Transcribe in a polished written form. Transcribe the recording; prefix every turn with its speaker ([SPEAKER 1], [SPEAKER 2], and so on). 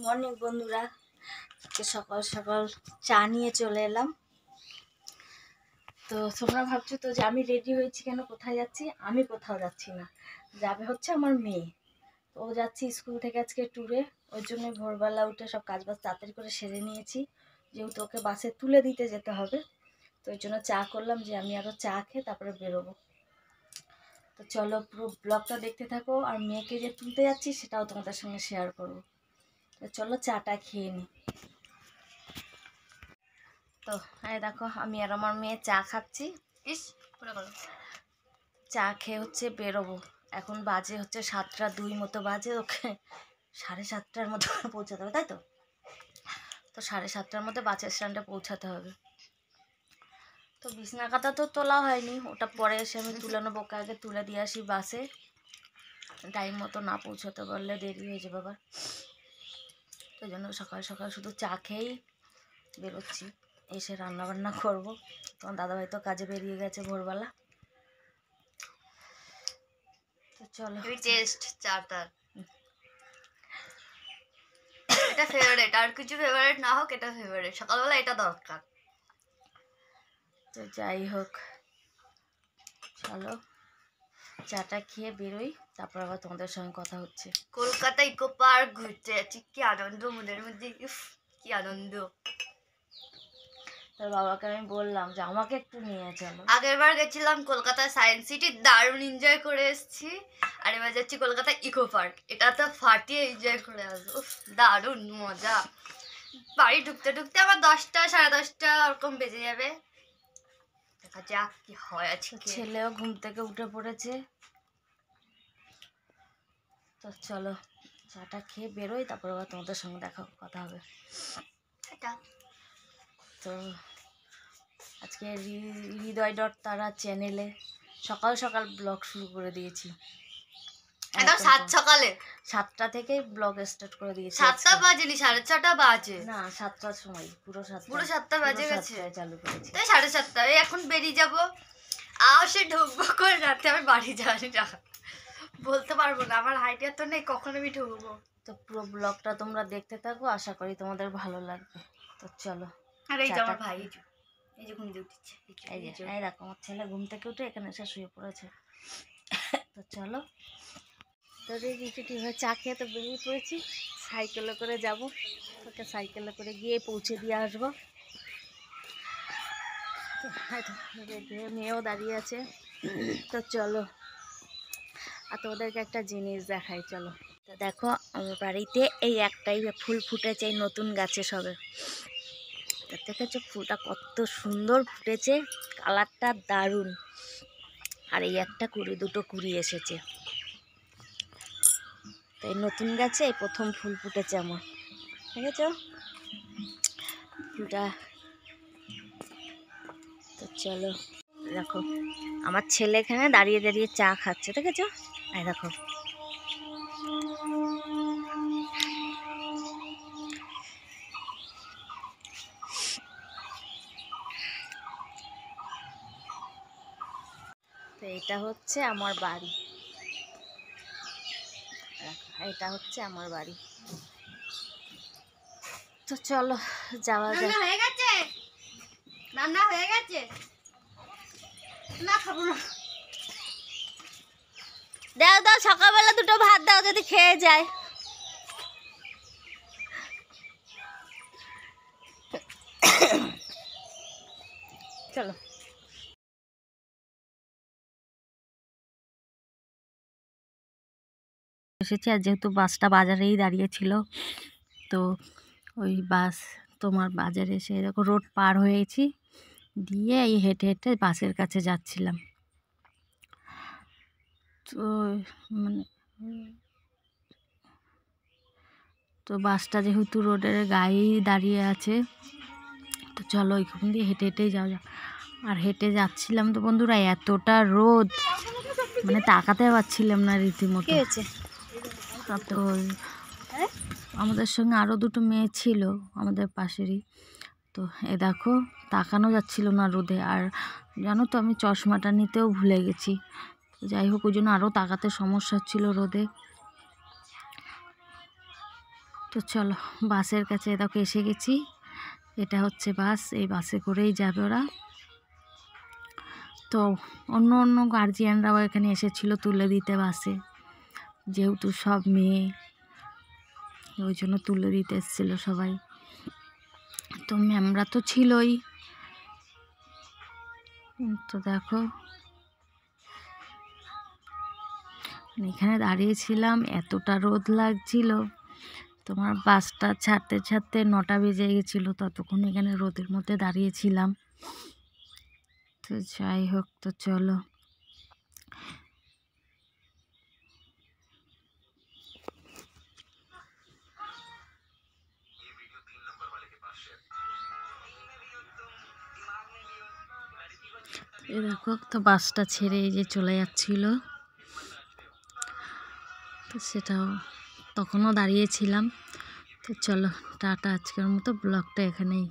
[SPEAKER 1] Morning বন্ধুরা, সকাল সকাল চা নিয়ে চলে এলাম। তো তোমরা ভাবছো তো যে আমি রেডি হয়েছি কেন, কোথায় যাচ্ছি? আমি কোথাও যাচ্ছি না, যাবে হচ্ছে আমার মেয়ে। ও যাচ্ছি স্কুল থেকে আজকে ট্যুরে, ওই জন্য ভোরবেলা উঠে সব কাজ বাজ তাড়াতাড়ি করে সেরে নিয়েছি, যেহেতু ওকে বাসে তুলে দিতে যেতে হবে। তো ওই জন্য চা করলাম যে আমি আরও চা খেয়ে তারপরে বেরোবো। তো চলো পুরো ব্লগটা দেখতে থাকো, আর মেয়েকে যে তুলতে যাচ্ছি সেটাও তোমাদের সঙ্গে শেয়ার করবো। তো চলো চাটা খেয়ে নিই। তো এই দেখো আমি আর আমার মেয়ে চা খাচ্ছি। চা খেয়ে হচ্ছে বেরোবো। এখন বাজে হচ্ছে 7:02 মতো বাজে, ওকে 7:30টার মতো পৌঁছাতে হবে, তাই তো? তো 7:30টার মধ্যে বাস স্ট্যান্ডে পৌঁছাতে হবে। তো বিছনা কাঁথা তো তোলা হয়নি, ওটা পরে এসে আমি তুলে নেবো। ওকে আগে তুলে দিয়ে আসি বাসে, টাইম মতো না পৌঁছাতে পারলে দেরি হয়ে যাবে আবার। তো জন্য সকাল সকাল শুধু চা খেয়েই বেরোচ্ছি, এসে রান্নাবান্না করবো। তোমার দাদাভাই তো কাজে বেরিয়ে গেছে ভোরবেলা। তো চলো
[SPEAKER 2] টেস্ট চাটা, এটা ফেভারিট, আর কিছু ফেভারিট না হোক এটা ফেভারিট, সকালবেলা এটা দরকার।
[SPEAKER 1] তো যাই হোক, চলো চাটা খেয়ে বেরোই, তারপর আবার তোমাদের সঙ্গে কথা হচ্ছে।
[SPEAKER 2] কলকাতা ইকো পার্ক ঘুরতে যাচ্ছি, কি আনন্দ মনের মধ্যে, কি আনন্দ।
[SPEAKER 1] তোর বাবাকে আমি বললাম যে আমাকে একটু নিয়ে চলো।
[SPEAKER 2] আগের বার গেছিলাম কলকাতা সায়েন্স সিটি, দারুণ এনজয় করে এসেছি। আর এবার যাচ্ছি কলকাতা ইকো পার্ক, এটা তো ফাটিয়ে এনজয় করে আসবো, দারুণ মজা। বাড়ি ঢুকতে ঢুকতে আবার 10টা 10:30 ওরকম বেজে যাবে, দেখা যাক কি হয় আজকে।
[SPEAKER 1] ছেলেও ঘুম থেকে উঠে পড়েছে। তো চলো চাটা খেয়ে বেরোই, তারপর আবার তোমাদের সঙ্গে কথা হবে। তো আজকে হৃদয়.তারা চ্যানেলে সকাল সকাল ব্লগ শুরু করে দিয়েছি।
[SPEAKER 2] একদম
[SPEAKER 1] 7টা থেকেই ব্লগ স্টার্ট করে দিয়েছি।
[SPEAKER 2] 7টা বাজেনি, 6:30 বাজে।
[SPEAKER 1] না 7টার সময়, পুরো
[SPEAKER 2] 7টা বাজে গেছে,
[SPEAKER 1] চালু করেছি।
[SPEAKER 2] তাই 7:30 এখন বেরিয়ে যাবো। সে ঢুকবো করে রাতে আমি বাড়ি যাওয়ানি বলতে পারবো না, আমার আইডিয়া তো নেই কখন আমি ঢুকবো।
[SPEAKER 1] তো পুরো ব্লগটা তোমরা দেখতে থাকো, আশা করি তোমাদের ভালো লাগবে। তো চলো।
[SPEAKER 2] আর এই যে আমার ভাই, এই যে ঘুম থেকে উঠছে,
[SPEAKER 1] এই দেখো আমার ছেলে ঘুম থেকে উঠে এখানে এসে শুয়ে পড়েছে। তো চলো, তো রেডি হয়ে চা খেয়ে তো বেরিয়ে পড়েছি, সাইকেলে করে যাব। ওকে সাইকেলে করে গিয়ে পৌঁছে দিয়ে আসবো। তো রেডি হয়ে মেয়েও দাঁড়িয়ে আছে। তো চলো, আর তোমাদেরকে একটা জিনিস দেখাই, চলো। তো দেখো আমার বাড়িতে এই একটাই ফুল ফুটেছে, এই নতুন গাছে সবে। তো দেখেছো ফুলটা কত সুন্দর ফুটেছে, কালারটা দারুণ। আর এই একটা কুড়ি, দুটো কুড়ি এসেছে। তো এই নতুন গাছে এই প্রথম ফুল ফুটেছে আমার, দেখেছো ফুলটা। তো চলো, দেখো আমার ছেলে এখানে দাঁড়িয়ে দাঁড়িয়ে চা খাচ্ছে, দেখেছো? এই দেখো তো এটা হচ্ছে আমার বাড়ি, এটা হচ্ছে আমার বাড়ি। তো চলো যাওয়া যাক।
[SPEAKER 2] হয়ে গেছে, রান্না হয়ে গেছে, না খাবো না।
[SPEAKER 1] দাও দাও, সকালবেলা দুটো ভাত দাও যদি খেয়ে যায়। চলো এসেছি, আর যেহেতু বাসটা বাজারেই দাঁড়িয়ে ছিল, তো ওই বাস তোমার বাজারে এসে দেখো রোড পার হয়েছি, দিয়ে এই হেঁটে হেঁটে বাসের কাছে যাচ্ছিলাম। তো মানে তো বাসটা যেহেতু রোডের গায়েই দাঁড়িয়ে আছে, তো চলো ওইখান দিয়ে হেঁটে হেঁটেই যাওয়া যাক। আর হেঁটে যাচ্ছিলাম তো বন্ধুরা, এতটা রোদ মানে তাকাতে পারছিলাম না রীতিমতো। তো আমাদের সঙ্গে আরও দুটো মেয়ে ছিল আমাদের পাশেরই, তো এ দেখো তাকানো যাচ্ছিল না রোদে। আর জানো তো আমি চশমাটা নিতেও ভুলে গেছি, যাই হোক ওই জন্য আরও তাকাতে সমস্যা হচ্ছিল রোদে। তো চলো বাসের কাছে দেখো এসে গেছি। এটা হচ্ছে বাস, এই বাসে করেই যাবে ওরা। তো অন্য অন্য গার্জিয়ানরাও এখানে এসেছিলো তুলে দিতে বাসে, যেহেতু সব মেয়ে ওই জন্য তুলে দিতে এসেছিলো সবাই। তো ম্যামরা তো ছিলই। তো দেখো এখানে দাঁড়িয়েছিলাম, এতটা রোদ লাগছিল, তোমার বাসটা ছাড়তে ছাড়তে 9টা বেজে গেছিলো। ততক্ষণ এখানে রোদের মধ্যে দাঁড়িয়েছিলাম। তো যাই হোক, তো চলো দেখো, তো বাসটা ছেড়ে এই যে চলে যাচ্ছিল। তো সেটাও তখনও দাঁড়িয়েছিলাম। তো চলো টাটা, আজকের মতো ব্লগটা এখানেই